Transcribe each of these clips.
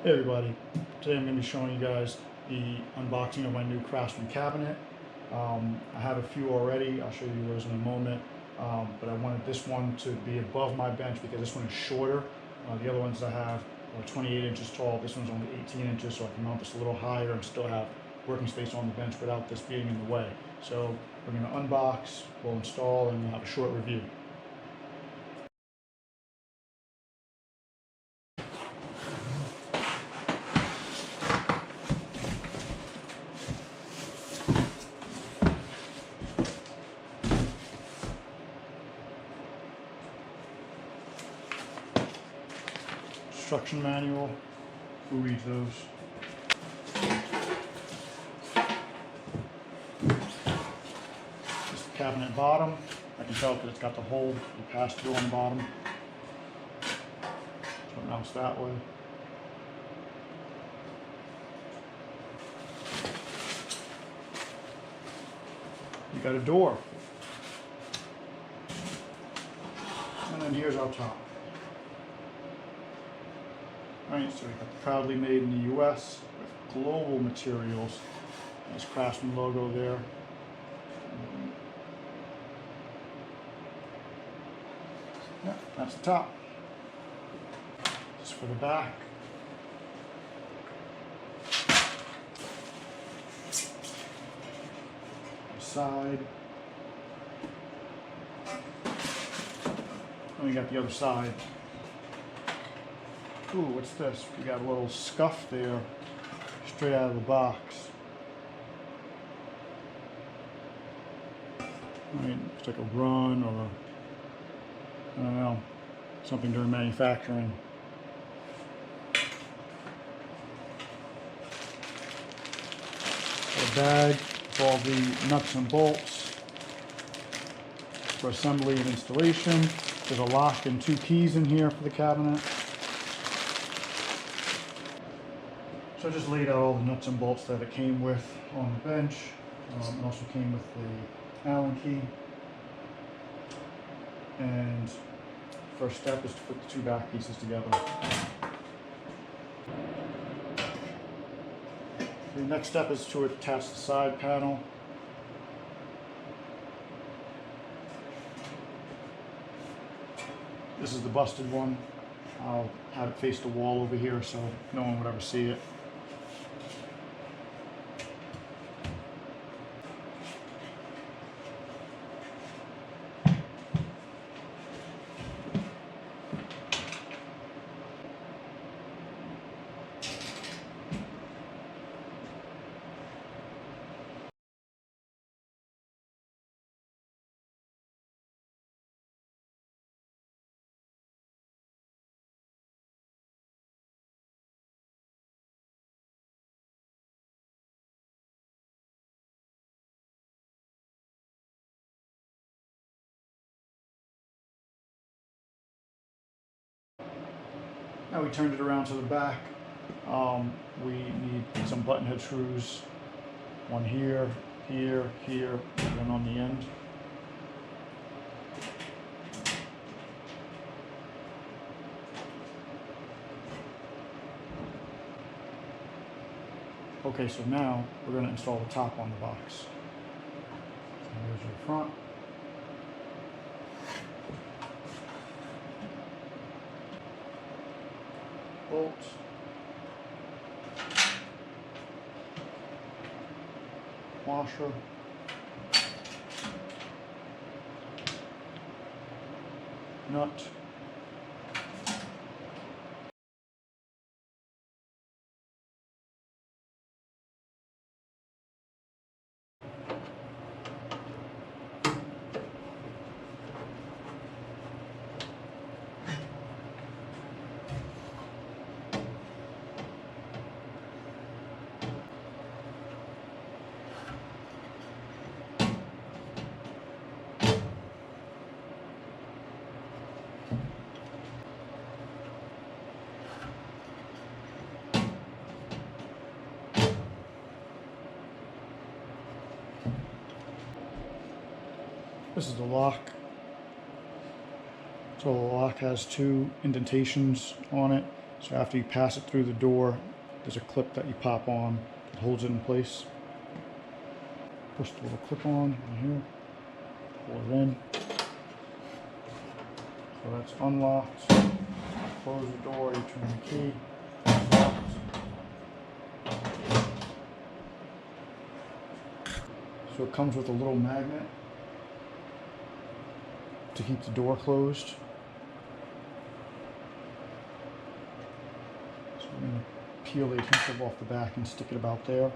Hey everybody, today I'm going to be showing you guys the unboxing of my new Craftsman cabinet. I have a few already, I'll show you those in a moment, but I wanted this one to be above my bench because this one is shorter. The other ones I have are 28 inches tall, this one's only 18 inches, so I can mount this a little higher and still have working space on the bench without this being in the way. So we're going to unbox, we'll install, and we'll have a short review. Instruction manual, who reads those? This is the cabinet bottom. I can tell because it's got the hole you pass through on the bottom. So now it's that way. You got a door. And then here's our top. Alright, so we got proudly made in the US with global materials. Nice Craftsman logo there. Yeah, that's the top. This is for the back. The side. And we got the other side. Ooh, what's this? We got a little scuff there, straight out of the box. I mean, it's like a run or, I don't know, something during manufacturing. A bag with all the nuts and bolts for assembly and installation. There's a lock and 2 keys in here for the cabinet. So I just laid out all the nuts and bolts that it came with on the bench. It also came with the Allen key. And first step is to put the 2 back pieces together. The next step is to attach the side panel. This is the busted one. I'll have it face the wall over here so no one would ever see it. Now we turned it around to the back. We need some button head screws. One here, here, here, and one on the end. Okay, so now we're going to install the top on the box. So here's your front. Bolts. Washer. Nut. This is the lock. So the lock has 2 indentations on it. So after you pass it through the door, there's a clip that you pop on that holds it in place. Push the little clip on here, pull it in. So that's unlocked. Close the door, you turn the key, it's locked. So it comes with a little magnet to keep the door closed. So I'm going to peel the adhesive off the back and stick it about there.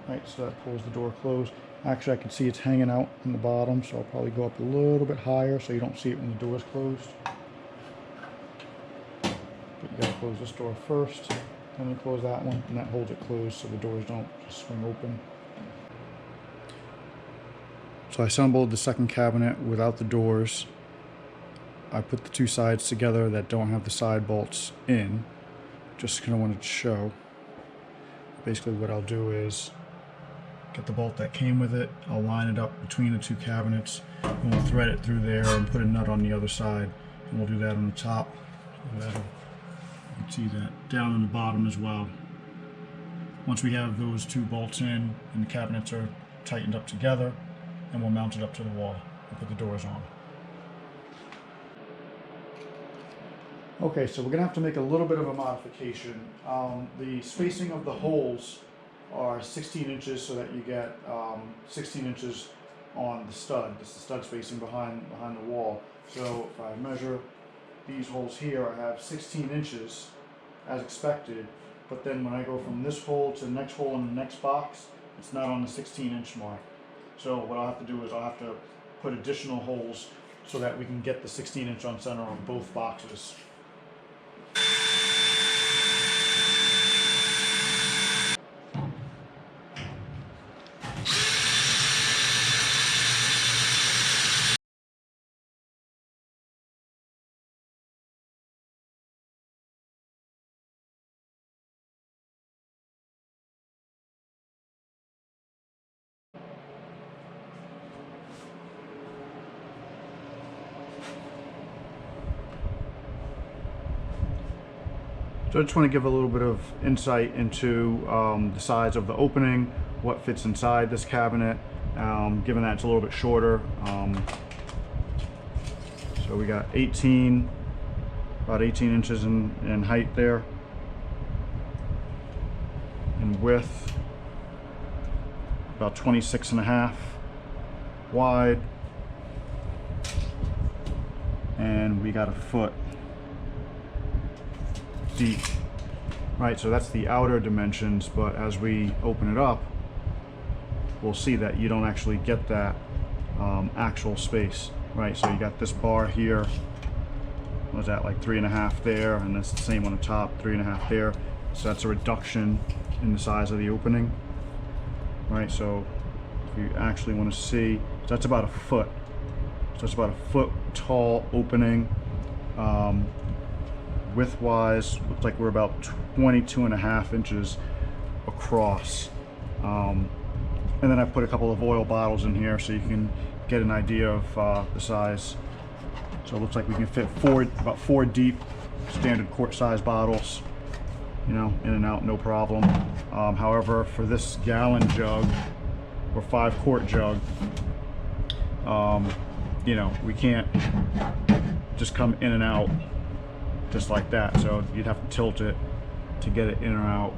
Right, so that pulls the door closed. Actually, I can see it's hanging out in the bottom, so I'll probably go up a little bit higher so you don't see it when the door is closed. But you gotta close this door first, then you close that one, and that holds it closed so the doors don't just swing open. So I assembled the second cabinet without the doors. I put the two sides together that don't have the side bolts in. Just kind of wanted to show. Basically what I'll do is get the bolt that came with it, I'll line it up between the two cabinets, and we'll thread it through there and put a nut on the other side. And we'll do that on the top. You can see that down on the bottom as well. Once we have those two bolts in and the cabinets are tightened up together, and we'll mount it up to the wall and put the doors on. Okay, so we're gonna have to make a little bit of a modification. The spacing of the holes are 16 inches so that you get 16 inches on the stud. This is the stud spacing behind the wall. So if I measure these holes here, I have 16 inches as expected, but then when I go from this hole to the next hole in the next box, it's not on the 16-inch mark. So what I'll have to do is I'll have to put additional holes so that we can get the 16-inch on center on both boxes. So I just want to give a little bit of insight into the size of the opening, what fits inside this cabinet, given that it's a little bit shorter. So we got about 18 inches in height there, in width, about 26.5 wide, and we got a foot deep. Right, so that's the outer dimensions, but as we open it up, we'll see that you don't actually get that actual space. Right, so you got this bar here, what was that, like 3.5 there, and that's the same on the top, 3.5 there. So that's a reduction in the size of the opening. Right, so if you actually want to see, so that's about a foot. So it's about a foot tall opening. Width-wise, looks like we're about 22.5 inches across. And then I put a couple of oil bottles in here so you can get an idea of the size. So it looks like we can fit about four deep, standard quart size bottles, you know, in and out, no problem. However, for this gallon jug or 5-quart jug, you know, we can't just come in and out just like that, so you'd have to tilt it to get it in or out,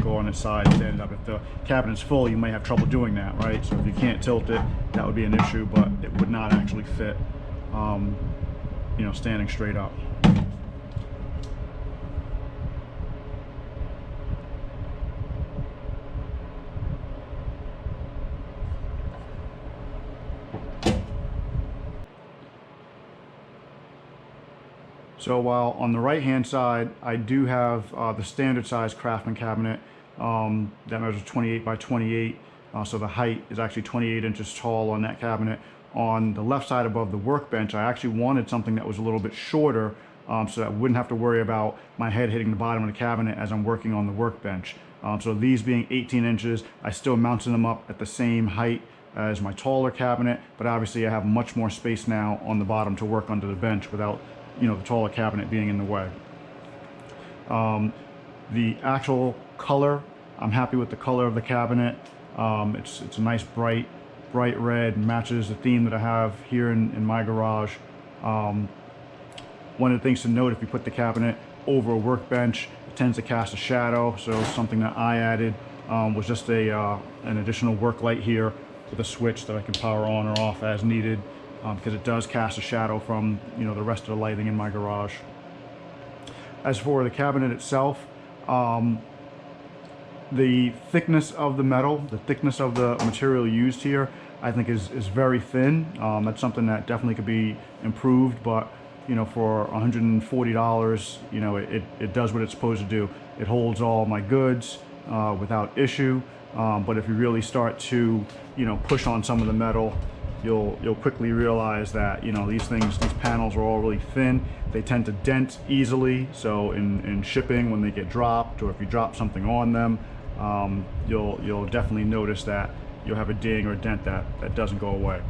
go on its side, stand it up. If the cabinet's full, you may have trouble doing that, right? So if you can't tilt it, that would be an issue, but it would not actually fit, you know, standing straight up. So while on the right hand side I do have the standard size Craftsman cabinet that measures 28 by 28, so the height is actually 28 inches tall on that cabinet. On the left side above the workbench, I actually wanted something that was a little bit shorter so that I wouldn't have to worry about my head hitting the bottom of the cabinet as I'm working on the workbench. So these being 18 inches, I still mounted them up at the same height as my taller cabinet, but obviously I have much more space now on the bottom to work under the bench without the taller cabinet being in the way. The actual color, I'm happy with the color of the cabinet. It's a nice bright red, matches the theme that I have here in my garage. One of the things to note, if you put the cabinet over a workbench, it tends to cast a shadow. So something that I added was just an additional work light here with a switch that I can power on or off as needed, because it does cast a shadow from the rest of the lighting in my garage. As for the cabinet itself, the thickness of the metal, the thickness of the material used here, I think is very thin. That's something that definitely could be improved, but for $140, it does what it's supposed to do. It holds all my goods without issue. But if you really start to push on some of the metal, you'll quickly realize that these panels are all really thin. They tend to dent easily, so in shipping, when they get dropped, or if you drop something on them, you'll definitely notice that you'll have a ding or a dent that doesn't go away.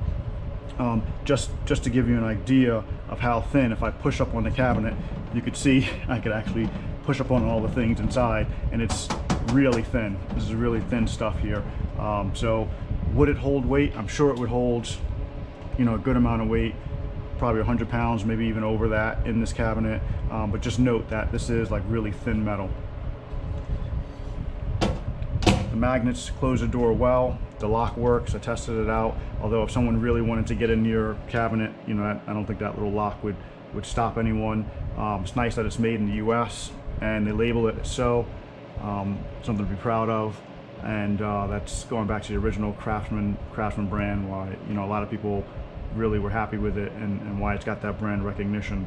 Just to give you an idea of how thin, if I push up on the cabinet, you could see I could actually push up on all the things inside, and it's really thin. This is really thin stuff here. So would it hold weight? I'm sure it would hold a good amount of weight, probably 100 pounds, maybe even over that in this cabinet. But just note that this is like really thin metal. The magnets close the door well. The lock works. I tested it out. Although if someone really wanted to get into your cabinet, I don't think that little lock would stop anyone. It's nice that it's made in the U.S. and they label it so. Something to be proud of. And that's going back to the original Craftsman brand, why a lot of people really were happy with it, and why it's got that brand recognition.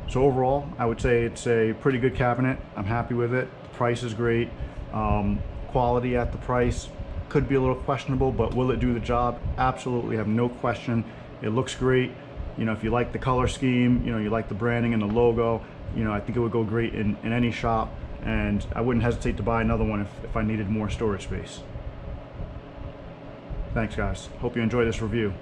So overall, I would say it's a pretty good cabinet. I'm happy with it. The price is great. Quality at the price could be a little questionable, but will it do the job? Absolutely, have no question. It looks great. If you like the color scheme, you like the branding and the logo, I think it would go great in any shop, and I wouldn't hesitate to buy another one if I needed more storage space. Thanks guys. Hope you enjoy this review.